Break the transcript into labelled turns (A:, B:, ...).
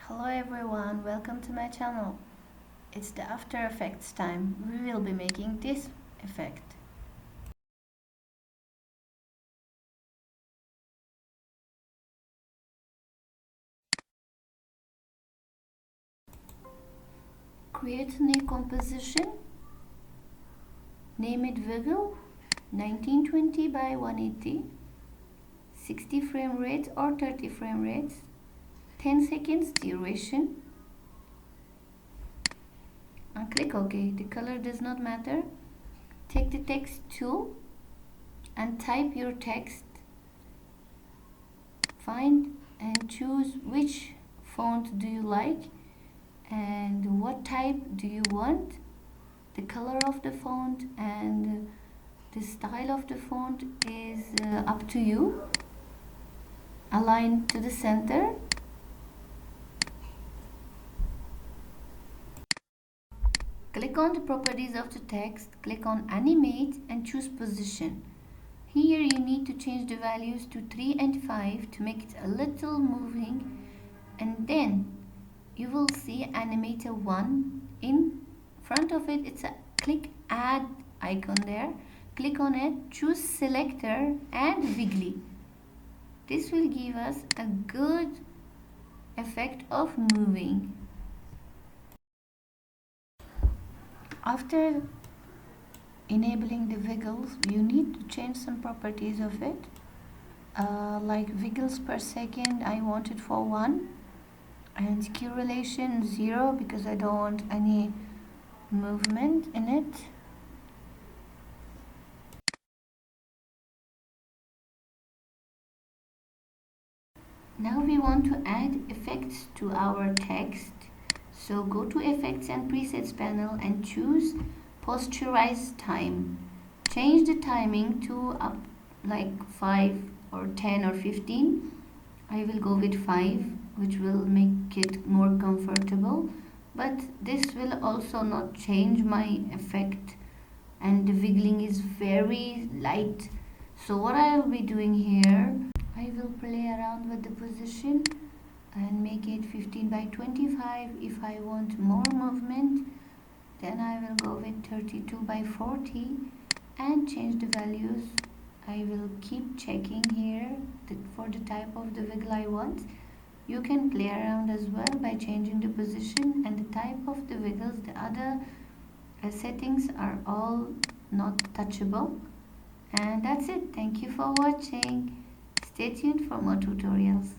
A: Hello everyone, welcome to my channel. It's the After Effects time. We will be making this effect. Create a new composition. Name it Wiggle 1920 by 180. 60 frame rate or 30 frame rates. 10 seconds duration. And click OK. The color does not matter. Take the text tool and type your text. Find and choose which font do you like and what type do you want, the color of the font and the style of the font is up to you. Align to the center. Click on the properties of the text, click on animate and choose position. Here you need to change the values to 3 and 5 to make it a little moving, and then you will see animator 1. In front of it, it's a click add icon there. Click on it, choose selector and wiggly. This will give us a good effect of moving. After enabling the wiggles, you need to change some properties of it. Like wiggles per second, I want it for 1. And skew relation 0 because I don't want any movement in it. Now we want to add effects to our text. So go to effects and presets panel and choose posterize time. Change the timing to up like 5 or 10 or 15. I will go with 5, which will make it more comfortable, but this will also not change my effect, and the wiggling is very light. So what I will be doing here, I will play around with the position and make it 15 by 25. If I want more movement, then I will go with 32 by 40 and change the values. I will keep checking here for the type of the wiggle I want. You can play around as well by changing the position and the type of the wiggles. The other settings are all not touchable. And that's it. Thank you for watching. Stay tuned for more tutorials.